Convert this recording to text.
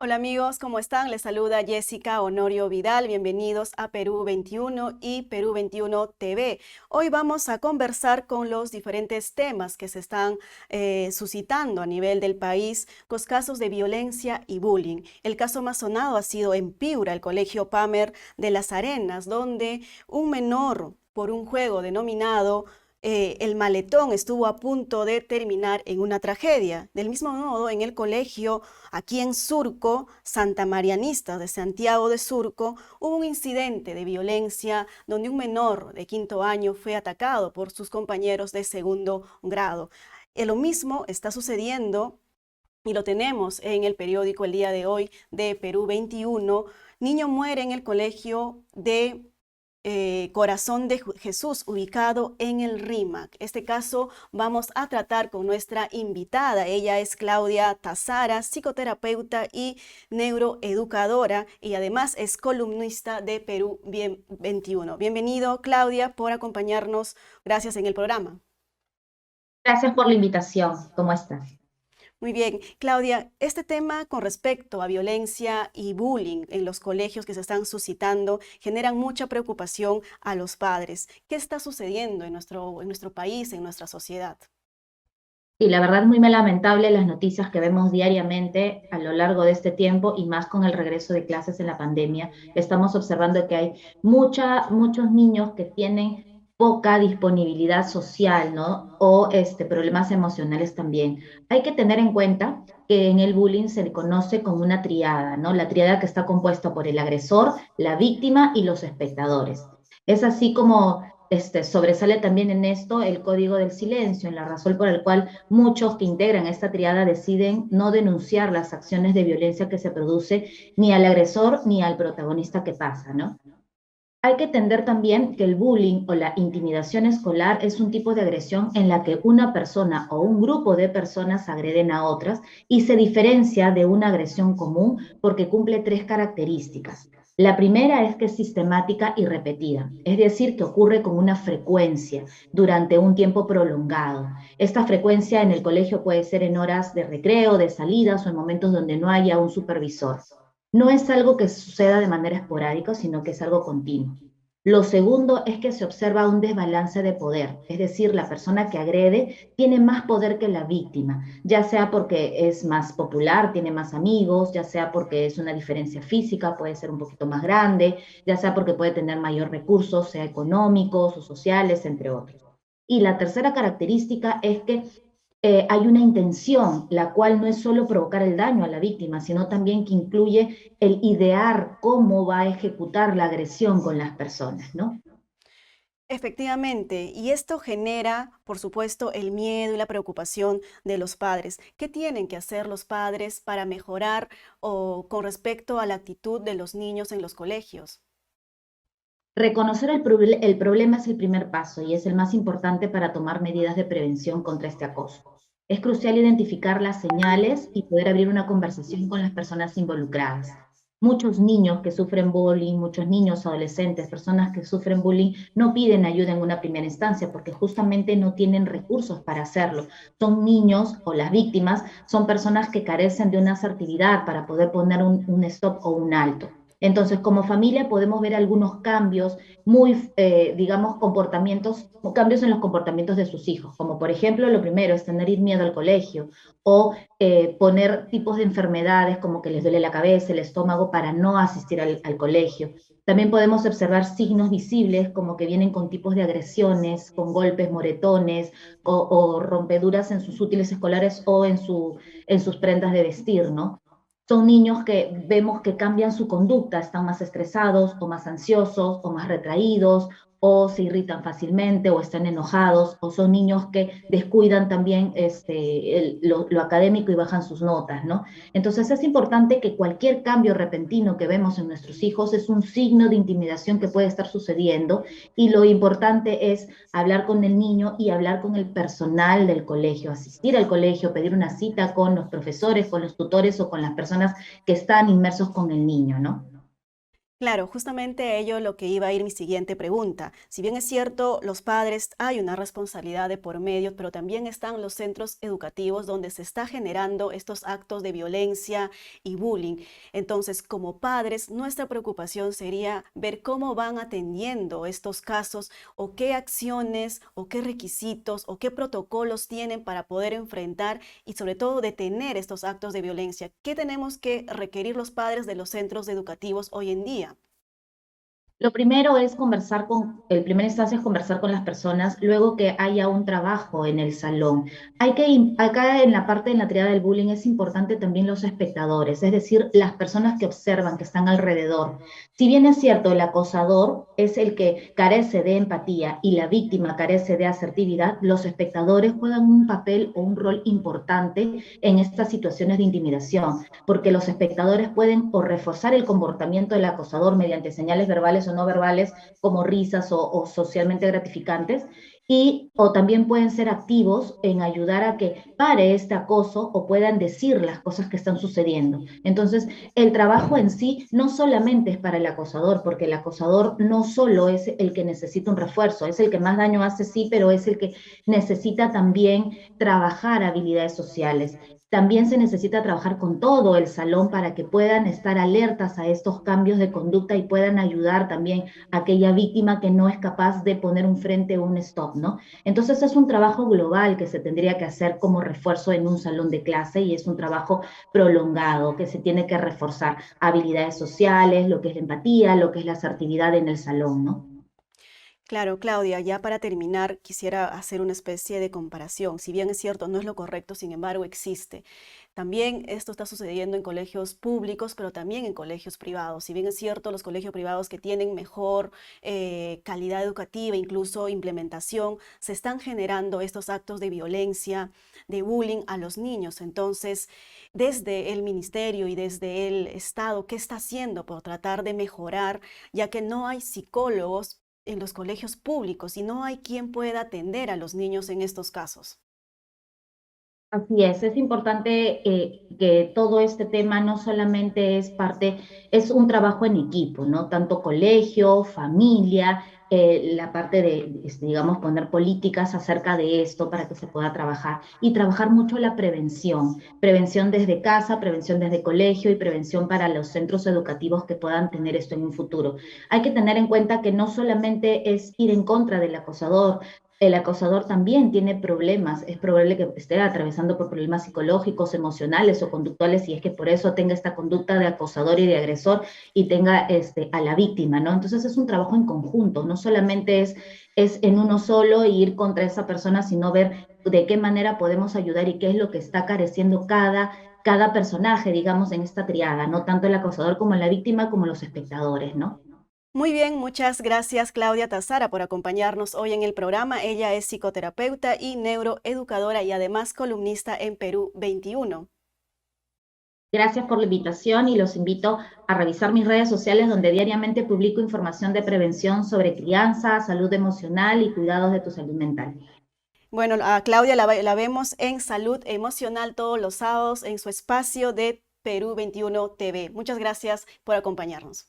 Hola amigos, ¿cómo están? Les saluda Jessica Honorio Vidal. Bienvenidos a Perú 21 y Perú 21 TV. Hoy vamos a conversar con los diferentes temas que se están suscitando a nivel del país con casos de violencia y bullying. El caso más sonado ha sido en Piura, el Colegio Pamer de Las Arenas, donde un menor por un juego denominado el maletón estuvo a punto de terminar en una tragedia. Del mismo modo, en el colegio, aquí en Surco, Santa Marianista de Santiago de Surco, hubo un incidente de violencia donde un menor de quinto año fue atacado por sus compañeros de segundo grado. Lo mismo está sucediendo y lo tenemos en el periódico el día de hoy de Perú 21. Niño muere en el colegio de Corazón de Jesús, ubicado en el RIMAC. Este caso vamos a tratar con nuestra invitada. Ella es Claudia Tazara, psicoterapeuta y neuroeducadora, y además es columnista de Perú 21. Bienvenido, Claudia, por acompañarnos. Gracias en el programa. Gracias por la invitación. ¿Cómo estás? Muy bien, Claudia, este tema con respecto a violencia y bullying en los colegios que se están suscitando generan mucha preocupación a los padres. ¿Qué está sucediendo en nuestro país, en nuestra sociedad? Y la verdad, muy lamentable las noticias que vemos diariamente a lo largo de este tiempo y más con el regreso de clases en la pandemia. Estamos observando que hay muchos niños que tienen poca disponibilidad social, ¿no? O problemas emocionales también. Hay que tener en cuenta que en el bullying se le conoce como una triada, ¿no? La triada que está compuesta por el agresor, la víctima y los espectadores. Es así como sobresale también en esto el código del silencio, en la razón por la cual muchos que integran esta triada deciden no denunciar las acciones de violencia que se produce ni al agresor ni al protagonista que pasa, ¿no? Hay que entender también que el bullying o la intimidación escolar es un tipo de agresión en la que una persona o un grupo de personas agreden a otras y se diferencia de una agresión común porque cumple tres características. La primera es que es sistemática y repetida, es decir, que ocurre con una frecuencia durante un tiempo prolongado. Esta frecuencia en el colegio puede ser en horas de recreo, de salidas o en momentos donde no haya un supervisor. No es algo que suceda de manera esporádica, sino que es algo continuo. Lo segundo es que se observa un desbalance de poder, es decir, la persona que agrede tiene más poder que la víctima, ya sea porque es más popular, tiene más amigos, ya sea porque es una diferencia física, puede ser un poquito más grande, ya sea porque puede tener mayor recursos, sea económicos o sociales, entre otros. Y la tercera característica es que hay una intención, la cual no es solo provocar el daño a la víctima, sino también que incluye el idear cómo va a ejecutar la agresión con las personas, ¿no? Efectivamente, y esto genera, por supuesto, el miedo y la preocupación de los padres. ¿Qué tienen que hacer los padres para mejorar o con respecto a la actitud de los niños en los colegios? Reconocer el problema es el primer paso y es el más importante para tomar medidas de prevención contra este acoso. Es crucial identificar las señales y poder abrir una conversación con las personas involucradas. Muchos niños que sufren bullying, muchos niños, adolescentes, personas que sufren bullying, no piden ayuda en una primera instancia porque justamente no tienen recursos para hacerlo. Son niños o las víctimas son personas que carecen de una asertividad para poder poner un stop o un alto. Entonces, como familia podemos ver algunos cambios muy, digamos, cambios en los comportamientos de sus hijos, como por ejemplo, lo primero es tener miedo al colegio o poner tipos de enfermedades como que les duele la cabeza, el estómago para no asistir al colegio. También podemos observar signos visibles como que vienen con tipos de agresiones, con golpes, moretones o rompeduras en sus útiles escolares o en sus prendas de vestir, ¿no? Son niños que vemos que cambian su conducta, están más estresados o más ansiosos o más retraídos o se irritan fácilmente o están enojados o son niños que descuidan también lo académico y bajan sus notas, ¿no? Entonces es importante que cualquier cambio repentino que vemos en nuestros hijos es un signo de intimidación que puede estar sucediendo y lo importante es hablar con el niño y hablar con el personal del colegio, asistir al colegio, pedir una cita con los profesores, con los tutores o con las personas que están inmersos con el niño, ¿no? Claro, justamente a ello lo que iba a ir mi siguiente pregunta. Si bien es cierto, los padres hay una responsabilidad de por medio, pero también están los centros educativos donde se está generando estos actos de violencia y bullying. Entonces, como padres, nuestra preocupación sería ver cómo van atendiendo estos casos o qué acciones o qué requisitos o qué protocolos tienen para poder enfrentar y sobre todo detener estos actos de violencia. ¿Qué tenemos que requerir los padres de los centros educativos hoy en día? Lo primero es conversar el primer instancia es conversar con las personas, luego que haya un trabajo en el salón. Acá en la parte de la triada del bullying es importante también los espectadores, es decir, las personas que observan, que están alrededor. Si bien es cierto, el acosador es el que carece de empatía y la víctima carece de asertividad, los espectadores juegan un papel o un rol importante en estas situaciones de intimidación, porque los espectadores pueden o reforzar el comportamiento del acosador mediante señales verbales o no verbales, como risas o socialmente gratificantes, o también pueden ser activos en ayudar a que pare este acoso o puedan decir las cosas que están sucediendo. Entonces, el trabajo en sí no solamente es para el acosador, porque el acosador no solo es el que necesita un refuerzo, es el que más daño hace, sí, pero es el que necesita también trabajar habilidades sociales. También se necesita trabajar con todo el salón para que puedan estar alertas a estos cambios de conducta y puedan ayudar también a aquella víctima que no es capaz de poner un frente o un stop, ¿no? Entonces es un trabajo global que se tendría que hacer como refuerzo en un salón de clase y es un trabajo prolongado que se tiene que reforzar habilidades sociales, lo que es la empatía, lo que es la asertividad en el salón, ¿no? Claro, Claudia, ya para terminar, quisiera hacer una especie de comparación. Si bien es cierto, no es lo correcto, sin embargo, existe. También esto está sucediendo en colegios públicos, pero también en colegios privados. Si bien es cierto, los colegios privados que tienen mejor calidad educativa, incluso implementación, se están generando estos actos de violencia, de bullying a los niños. Entonces, desde el ministerio y desde el Estado, ¿qué está haciendo por tratar de mejorar, ya que no hay psicólogos en los colegios públicos y no hay quien pueda atender a los niños en estos casos? Así es importante que todo este tema no solamente es un trabajo en equipo, ¿no? Tanto colegio, familia, la parte de, digamos, poner políticas acerca de esto para que se pueda trabajar y trabajar mucho la prevención, prevención desde casa, prevención desde colegio y prevención para los centros educativos que puedan tener esto en un futuro. Hay que tener en cuenta que no solamente es ir en contra del acosador, el acosador también tiene problemas, es probable que esté atravesando por problemas psicológicos, emocionales o conductuales y es que por eso tenga esta conducta de acosador y de agresor y tenga a la víctima, ¿no? Entonces es un trabajo en conjunto, no solamente es en uno solo y ir contra esa persona, sino ver de qué manera podemos ayudar y qué es lo que está careciendo cada personaje, digamos, en esta triada, no tanto el acosador como la víctima como los espectadores, ¿no? Muy bien, muchas gracias Claudia Tazara por acompañarnos hoy en el programa. Ella es psicoterapeuta y neuroeducadora y además columnista en Perú 21. Gracias por la invitación y los invito a revisar mis redes sociales donde diariamente publico información de prevención sobre crianza, salud emocional y cuidados de tu salud mental. Bueno, a Claudia la vemos en Salud Emocional todos los sábados en su espacio de Perú 21 TV. Muchas gracias por acompañarnos.